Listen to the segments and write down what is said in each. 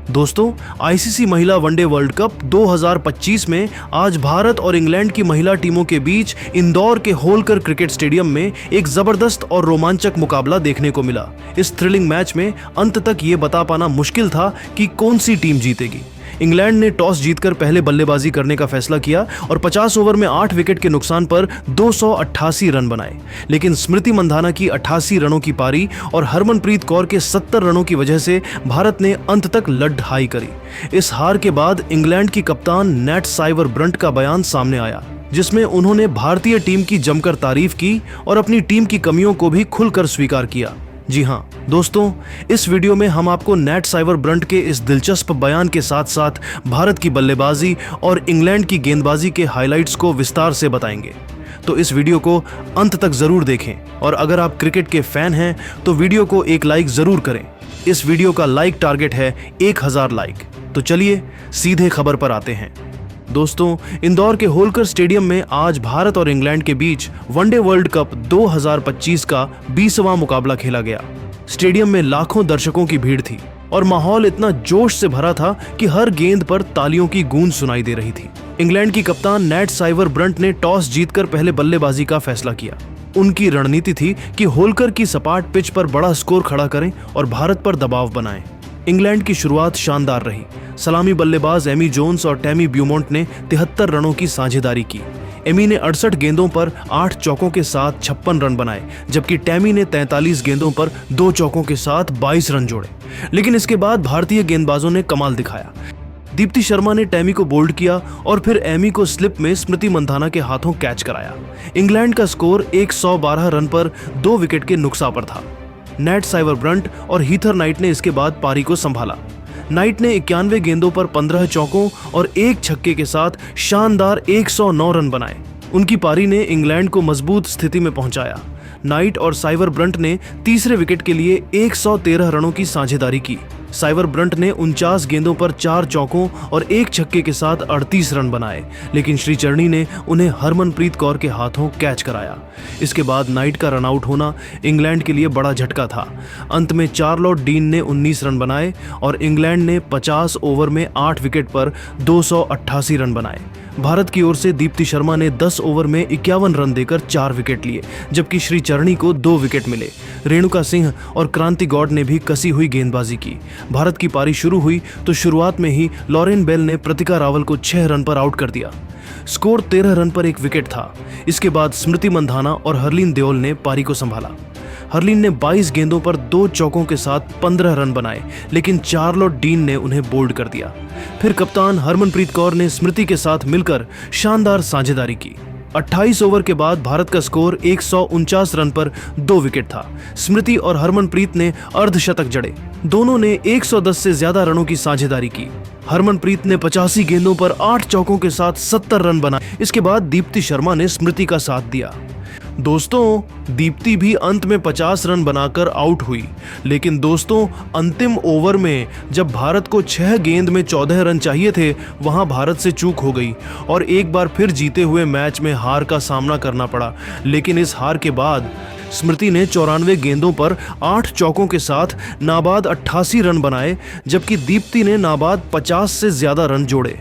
दोस्तों, आईसीसी महिला one day world cup 2025 में आज भारत और इंग्लैंड की महिला टीमों के बीच इंदौर के होलकर क्रिकेट स्टेडियम में एक जबरदस्त और रोमांचक मुकाबला देखने को मिला। इस थ्रिलिंग मैच में अंत तक ये बता पाना मुश्किल था कि कौन सी टीम जीतेगी। इंग्लैंड ने टॉस जीतकर पहले बल्लेबाजी करने का फैसला किया और 50 ओवर में 8 विकेट के नुकसान पर 288 रन बनाए। लेकिन स्मृति मंधाना की 88 रनों की पारी और हरमनप्रीत कौर के 70 रनों की वजह से भारत ने अंत तक लड़-ढाई करी। इस हार के बाद इंग्लैंड की कप्तान नैट साइवर ब्रंट का बयान सामने आया, जिसमें उन्होंने भारतीय टीम की जमकर तारीफ की और अपनी टीम की कमियों को भी खुलकर स्वीकार किया। जी हाँ दोस्तों, इस वीडियो में हम आपको नैट साइवर ब्रंट के इस दिलचस्प बयान के साथ साथ भारत की बल्लेबाजी और इंग्लैंड की गेंदबाजी के हाइलाइट्स को विस्तार से बताएंगे। तो इस वीडियो को अंत तक जरूर देखें और अगर आप क्रिकेट के फैन हैं तो वीडियो को एक लाइक जरूर करें। इस वीडियो का लाइक टारगेट है 1000 लाइक। तो चलिए सीधे खबर पर आते हैं। दोस्तों, इंदौर के होलकर स्टेडियम में आज भारत और इंग्लैंड के बीच वनडे वर्ल्ड कप 2025 का 20वां मुकाबला खेला गया। स्टेडियम में लाखों दर्शकों की भीड़ थी और माहौल इतना जोश से भरा था कि हर गेंद पर तालियों की गूंज सुनाई दे रही थी। इंग्लैंड की कप्तान नैट साइवर ब्रंट ने टॉस जीतकर पहले बल्लेबाजी का फैसला किया। उनकी रणनीति थी कि होलकर की सपाट पिच पर बड़ा स्कोर खड़ा करें और भारत पर दबाव बनाएं। इंग्लैंड की शुरुआत शानदार रही। सलामी बल्लेबाज एमी जोन्स और टैमी ब्यूमोंट ने 73 रनों की साझेदारी की। एमी ने 68 गेंदों पर 8 चौकों के साथ 56 रन बनाए, जबकि टैमी ने 43 गेंदों पर 2 चौकों के साथ 22 रन जोड़े। लेकिन इसके बाद भारतीय गेंदबाजों ने कमाल दिखाया। दीप्ति शर्मा ने टैमी को बोल्ड किया और फिर एमी को स्लिप में स्मृति मंधाना के हाथों कैच कराया। इंग्लैंड का स्कोर 112 रन पर 2 विकेट के नुकसान पर था। नैट साइवर ब्रंट और हीथर नाइट ने इसके बाद पारी को संभाला। नाइट ने 91 गेंदों पर 15 चौकों और 1 छक्के के साथ शानदार 109 रन बनाए। उनकी पारी ने इंग्लैंड को मजबूत स्थिति में पहुंचाया। नाइट और साइवर ब्रंट ने तीसरे विकेट के लिए 113 रनों की साझेदारी की। साइवर ब्रंट ने 49 गेंदों पर 4 चौकों और 1 छक्के के साथ 38 रन बनाए, लेकिन श्रीचरणी ने उन्हें हरमनप्रीत कौर के हाथों कैच कराया। इसके बाद नाइट का रनआउट होना इंग्लैंड के लिए बड़ा झटका था। अंत में चार्लोट डीन ने 19 रन बनाए और इंग्लैंड ने 50 ओवर में 8 विकेट पर 288 रन बनाए। भारत की ओर से दीप्ति शर्मा ने 10 ओवर में 51 रन देकर 4 विकेट लिए, जबकि श्रीचरणी को 2 विकेट मिले। रेणुका सिंह और क्रांति गौड़ ने भी कसी हुई गेंदबाजी की। भारत की पारी शुरू हुई तो शुरुआत में ही लॉरेन बेल ने प्रतिका रावल को 6 रन पर आउट कर दिया। स्कोर 13 रन पर 1 विकेट था। इसके बाद स्मृति मंधाना और हरलीन देओल ने पारी को संभाला। हरलीन ने 22 गेंदों पर 2 चौकों के साथ 15 रन बनाए, लेकिन चार्लोट डीन ने उन्हें बोल्ड कर दिया। फिर कप्तान हरमनप्रीत कौर ने स्मृति के साथ मिलकर शानदार साझेदारी की। 28 ओवर के बाद भारत का स्कोर 149 रन पर 2 विकेट था। स्मृति और हरमनप्रीत ने अर्धशतक जड़े। दोनों ने 110 से ज्यादा रनों की साझेदारी की। हरमनप्रीत ने 85 गेंदों पर 8 चौकों के साथ 70 रन बनाए। इसके बाद दीप्ति शर्मा ने स्मृति का साथ दिया। दोस्तों, दीप्ति भी अंत में 50 रन बनाकर आउट हुई, लेकिन दोस्तों अंतिम ओवर में जब भारत को 6 गेंद में 14 रन चाहिए थे, वहां भारत से चूक हो गई और एक बार फिर जीते हुए मैच में हार का सामना करना पड़ा। लेकिन इस हार के बाद स्मृति ने 94 गेंदों पर 8 चौकों के साथ नाबाद 88 रन बनाए, जबकि दीप्ति ने नाबाद 50 से ज्यादा रन जोड़े।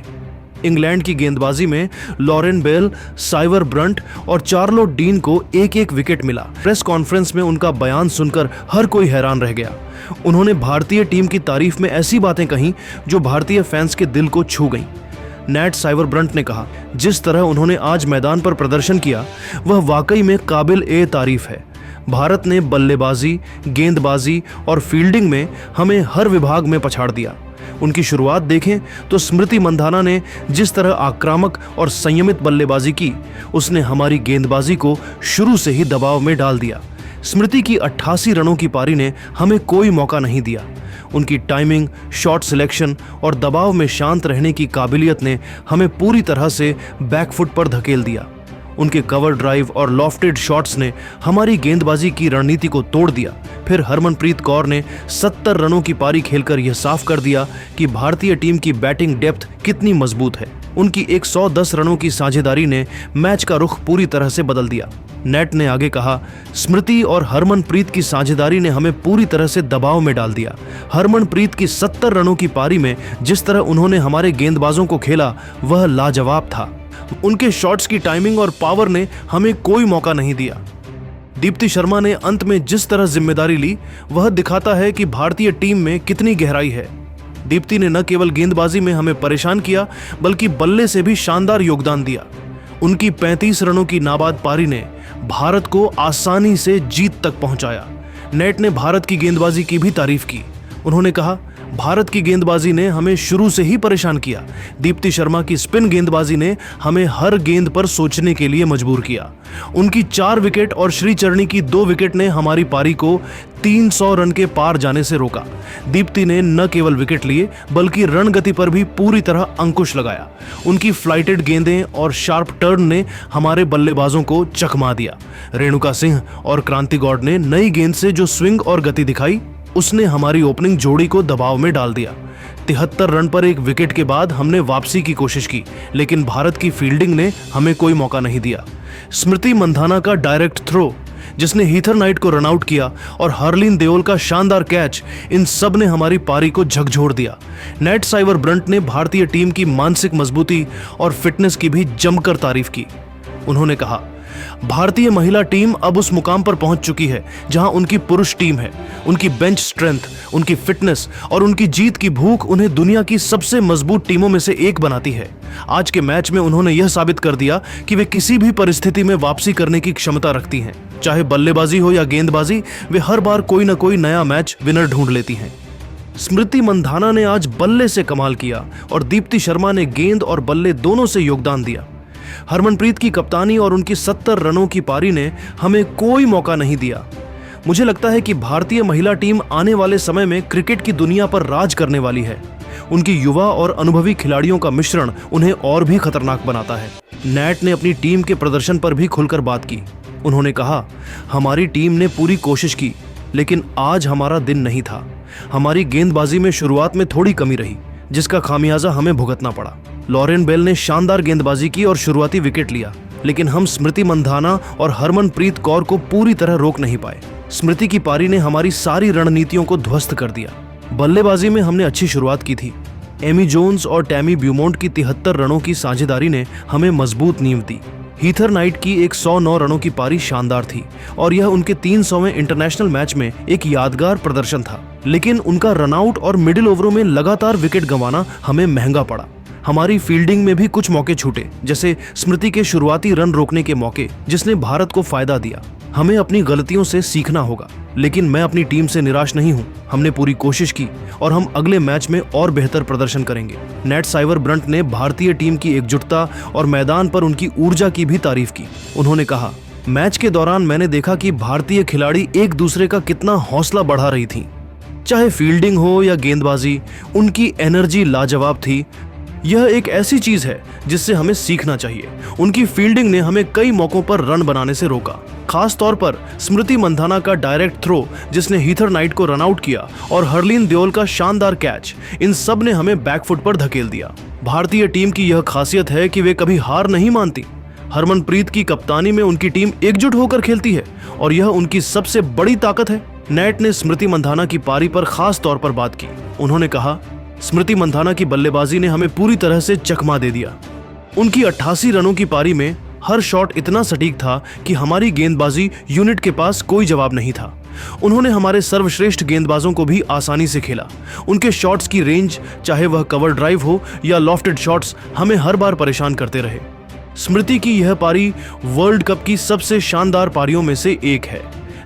इंग्लैंड की गेंदबाजी में लॉरेन बेल, साइवर ब्रंट और चार्लोट डीन को एक एक विकेट मिला। प्रेस कॉन्फ्रेंस में उनका बयान सुनकर हर कोई हैरान रह गया। उन्होंने भारतीय टीम की तारीफ में ऐसी बातें कहीं जो भारतीय फैंस के दिल को छू गईं। नैट साइवर ब्रंट ने कहा, जिस तरह उन्होंने आज मैदान पर प्रदर्शन किया वह वाकई में काबिल तारीफ है। भारत ने बल्लेबाजी, गेंदबाजी और फील्डिंग में हमें हर विभाग में पछाड़ दिया। उनकी शुरुआत देखें तो स्मृति मंधाना ने जिस तरह आक्रामक और संयमित बल्लेबाजी की, उसने हमारी गेंदबाजी को शुरू से ही दबाव में डाल दिया। स्मृति की 88 रनों की पारी ने हमें कोई मौका नहीं दिया। उनकी टाइमिंग, शॉट सिलेक्शन और दबाव में शांत रहने की काबिलियत ने हमें पूरी तरह से बैकफुट पर धकेल दिया। उनके कवर ड्राइव और लॉफ्टेड शॉट्स ने हमारी गेंदबाजी की रणनीति को तोड़ दिया। फिर हरमनप्रीत कौर ने 70 रनों की पारी खेलकर यह साफ कर दिया कि भारतीय टीम की बैटिंग डेप्थ कितनी मजबूत है। उनकी 110 रनों की साझेदारी ने मैच का रुख पूरी तरह से बदल दिया। नेट ने आगे कहा, स्मृति और हरमनप्रीत की साझेदारी ने हमें पूरी तरह से दबाव में डाल दिया। हरमनप्रीत की 70 रनों की पारी में जिस तरह उन्होंने हमारे गेंदबाजों को खेला वह लाजवाब था। उनके शॉट्स की टाइमिंग और पावर ने हमें कोई मौका नहीं दिया। दीप्ति शर्मा ने अंत में जिस तरह जिम्मेदारी ली वह दिखाता है कि भारतीय टीम में कितनी गहराई है। दीप्ति ने न केवल गेंदबाजी में हमें परेशान किया बल्कि बल्ले से भी शानदार योगदान दिया। उनकी 35 रनों की नाबाद पारी ने भारत को आसानी से जीत तक पहुंचाया। नेट ने भारत की गेंदबाजी की भी तारीफ की। उन्होंने कहा, भारत की गेंदबाजी ने हमें शुरू से ही परेशान किया। दीप्ति शर्मा की स्पिन गेंदबाजी ने हमें हर गेंद पर सोचने के लिए मजबूर किया। उनकी 4 विकेट और श्रीचरणी की 2 विकेट ने हमारी पारी को 300 रन के पार जाने से रोका। दीप्ति ने न केवल विकेट लिए बल्कि रन गति पर भी पूरी तरह अंकुश लगाया। उनकी फ्लाइटेड गेंदें और शार्प टर्न ने हमारे बल्लेबाजों को चकमा दिया। रेणुका सिंह और क्रांति गौड़ ने नई गेंद से जो स्विंग और गति दिखाई उसने हमारी ओपनिंग जोड़ी को दबाव में डाल दिया। 73 रन पर 1 विकेट के बाद हमने वापसी की कोशिश की लेकिन भारत की फील्डिंग ने हमें कोई मौका नहीं दिया। स्मृति मंधाना का डायरेक्ट थ्रो जिसने हीथर नाइट को रनआउट किया और हरलीन देओल का शानदार कैच, इन सब ने हमारी पारी को झकझोर दिया। नेट साइवर ब्रंट ने भारतीय टीम की मानसिक मजबूती और फिटनेस की भी जमकर तारीफ की। उन्होंने कहा, भारतीय महिला टीम अब उस मुकाम पर पहुंच चुकी है जहां उनकी पुरुष टीम है। उनकी बेंच स्ट्रेंथ, उनकी फिटनेस और उनकी जीत की भूख उन्हें दुनिया की सबसे मजबूत टीमों में से एक बनाती है। आज के मैच में उन्होंने यह साबित कर दिया कि वे किसी भी परिस्थिति में वापसी करने की क्षमता रखती हैं। चाहे बल्लेबाजी हो या गेंदबाजी, वे हर बार कोई न कोई नया मैच विनर ढूंढ लेती हैं। स्मृति मंधाना ने आज बल्ले से कमाल किया और दीप्ति शर्मा ने गेंद और बल्ले दोनों से योगदान दिया। हरमनप्रीत की कप्तानी और उनकी 70 रनों की पारी ने हमें कोई मौका नहीं दिया। मुझे लगता है कि भारतीय महिला टीम आने वाले समय में क्रिकेट की दुनिया पर राज करने वाली है। उनकी युवा और अनुभवी खिलाड़ियों का मिश्रण उन्हें और भी खतरनाक बनाता है। नेट ने अपनी टीम के प्रदर्शन पर भी खुलकर बात की। उन्होंने कहा, हमारी टीम ने पूरी कोशिश की लेकिन आज हमारा दिन नहीं था। हमारी गेंदबाजी में शुरुआत में थोड़ी कमी रही जिसका खामियाजा हमें भुगतना पड़ा। लॉरेन बेल ने शानदार गेंदबाजी की और शुरुआती विकेट लिया लेकिन हम स्मृति मंधाना और हरमनप्रीत कौर को पूरी तरह रोक नहीं पाए। स्मृति की पारी ने हमारी सारी रणनीतियों को ध्वस्त कर दिया। बल्लेबाजी में हमने अच्छी शुरुआत की थी। एमी जोन्स और टैमी ब्यूमोंट की 73 रनों की साझेदारी ने हमें मजबूत नींव दी। हीथर नाइट की 109 रनों की पारी शानदार थी और यह उनके 300वें इंटरनेशनल मैच में एक यादगार प्रदर्शन था, लेकिन उनका रनआउट और मिडिल ओवरों में लगातार विकेट गंवाना हमें महंगा पड़ा। हमारी फील्डिंग में भी कुछ मौके छूटे, जैसे स्मृति के शुरुआती रन रोकने के मौके, जिसने भारत को फायदा दिया। हमें अपनी गलतियों से सीखना होगा, लेकिन मैं अपनी टीम से निराश नहीं हूं। हमने पूरी कोशिश की और हम अगले मैच में और बेहतर प्रदर्शन करेंगे। नेट साइवर ब्रंट ने भारतीय टीम की एकजुटता और मैदान पर उनकी ऊर्जा की भी तारीफ की। उन्होंने कहा, मैच के दौरान मैंने देखा कि भारतीय खिलाड़ी एक दूसरे का कितना हौसला बढ़ा रही थी। चाहे फील्डिंग हो या गेंदबाजी, उनकी एनर्जी लाजवाब थी। यह एक ऐसी चीज है जिससे हमें सीखना चाहिए। उनकी फील्डिंग ने हमें कई मौकों पर रन बनाने से रोका, खास तौर पर स्मृति मंधाना का डायरेक्ट थ्रो जिसने हीथर नाइट को रनआउट किया और हरलीन देओल का शानदार कैच, इन सब ने हमें बैकफुट पर धकेल दिया। भारतीय टीम की यह खासियत है कि वे कभी हार नहीं मानती। हरमनप्रीत की कप्तानी में उनकी टीम एकजुट होकर खेलती है और यह उनकी सबसे बड़ी ताकत है। नेट ने स्मृति मंधाना की पारी पर खास तौर पर बात की। उन्होंने कहा, स्मृति मंधाना की बल्लेबाजी ने हमें पूरी तरह से चकमा दे दिया। उनकी 88 रनों की पारी में हर शॉट इतना सटीक था कि हमारी गेंदबाजी यूनिट के पास कोई जवाब नहीं था। उन्होंने हमारे सर्वश्रेष्ठ गेंदबाजों को भी आसानी से खेला। उनके शॉट्स की रेंज, चाहे वह कवर ड्राइव हो या लॉफ्टेड शॉट्स, हमें हर बार परेशान करते रहे। स्मृति की यह पारी वर्ल्ड कप की सबसे शानदार पारियों में से एक है।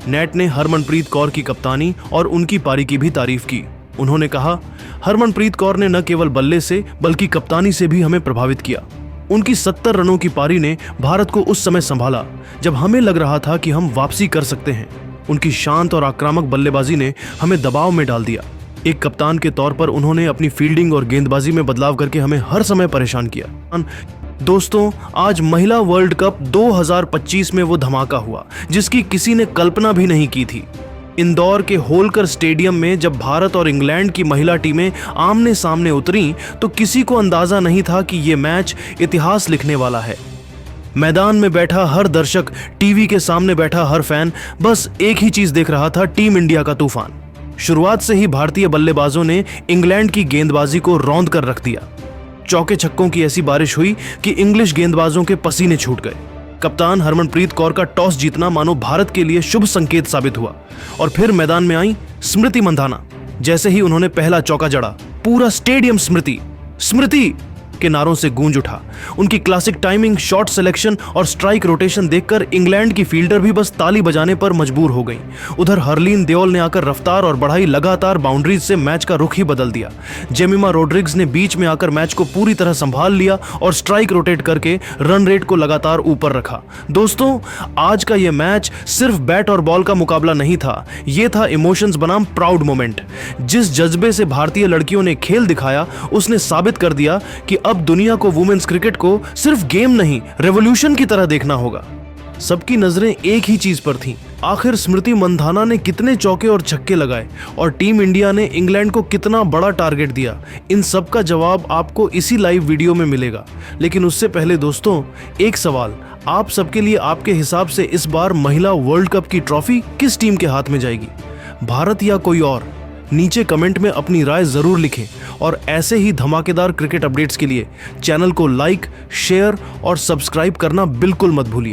नेट ने हरमनप्रीत कौर की कप्तानी और उनकी पारी की भी तारीफ की। उन्होंने कहा, हरमनप्रीत कौर ने न केवल बल्ले से बल्कि कप्तानी से भी हमें प्रभावित किया। उनकी 70 रनों की पारी ने भारत को उस समय संभाला जब हमें लग रहा था कि हम वापसी कर सकते हैं। उनकी शांत और आक्रामक बल्लेबाजी ने हमें दबाव में डाल दिया। एक कप्तान के तौर पर उन्होंने अपनी फील्डिंग और गेंदबाजी में बदलाव करके हमें हर समय परेशान किया। दोस्तों, आज महिला वर्ल्ड कप 2025 में वो धमाका हुआ जिसकी किसी ने कल्पना भी नहीं की थी। इंदौर के होलकर स्टेडियम में जब भारत और इंग्लैंड की महिला टीमें आमने सामने उतरीं तो किसी को अंदाजा नहीं था कि ये मैच इतिहास लिखने वाला है। मैदान में बैठा हर दर्शक, टीवी के सामने बैठा हर फैन बस एक ही चीज देख रहा था, टीम इंडिया का तूफान। शुरुआत से ही भारतीय बल्लेबाजों ने इंग्लैंड की गेंदबाजी को रौंद कर रख दिया। चौके छक्कों की ऐसी बारिश हुई कि इंग्लिश गेंदबाजों के पसीने छूट गए। कप्तान हरमनप्रीत कौर का टॉस जीतना मानो भारत के लिए शुभ संकेत साबित हुआ। और फिर मैदान में आई स्मृति मंधाना। जैसे ही उन्होंने पहला चौका जड़ा, पूरा स्टेडियम स्मृति स्मृति के नारों से गूंज उठा। उनकी क्लासिक टाइमिंग, शॉट सिलेक्शन और स्ट्राइक रोटेशन देखकर इंग्लैंड की फील्डर भी बस ताली बजाने पर मजबूर हो गई। उधर हरलीन देओल ने आकर रफ्तार और बढ़ाई, लगातार बाउंड्रीज से मैच का रुख ही बदल दिया। जेमिमा रोड्रिग्स ने बीच में आकर मैच को पूरी तरह संभाल लिया और स्ट्राइक रोटेट करके रन रेट को लगातार ऊपर रखा। दोस्तों, आज का यह मैच सिर्फ बैट और बॉल का मुकाबला नहीं था, यह था इमोशंस बनाम प्राउड मोमेंट। जिस जज्बे से भारतीय लड़कियों ने खेल दिखाया, उसने साबित कर दिया कि अब दुनिया को वुमेन्स क्रिकेट को सिर्फ गेम नहीं, रेवोल्यूशन की तरह देखना होगा। सबकी नजरें एक ही चीज पर थीं। आखिर स्मृति मंधाना ने कितने चौके और छक्के लगाए और टीम इंडिया ने इंग्लैंड को कितना बड़ा टारगेट दिया। इन सब का जवाब आपको इसी लाइव वीडियो में मिलेगा। लेकिन उससे पहले दोस्तों, एक सवाल आप सबके लिए, आपके हिसाब से इस बार महिला वर्ल्ड कप की ट्रॉफी किस टीम के हाथ में जाएगी, भारत या कोई और? नीचे कमेंट में अपनी राय जरूर लिखें और ऐसे ही धमाकेदार क्रिकेट अपडेट्स के लिए चैनल को लाइक, शेयर और सब्सक्राइब करना बिल्कुल मत भूलिए।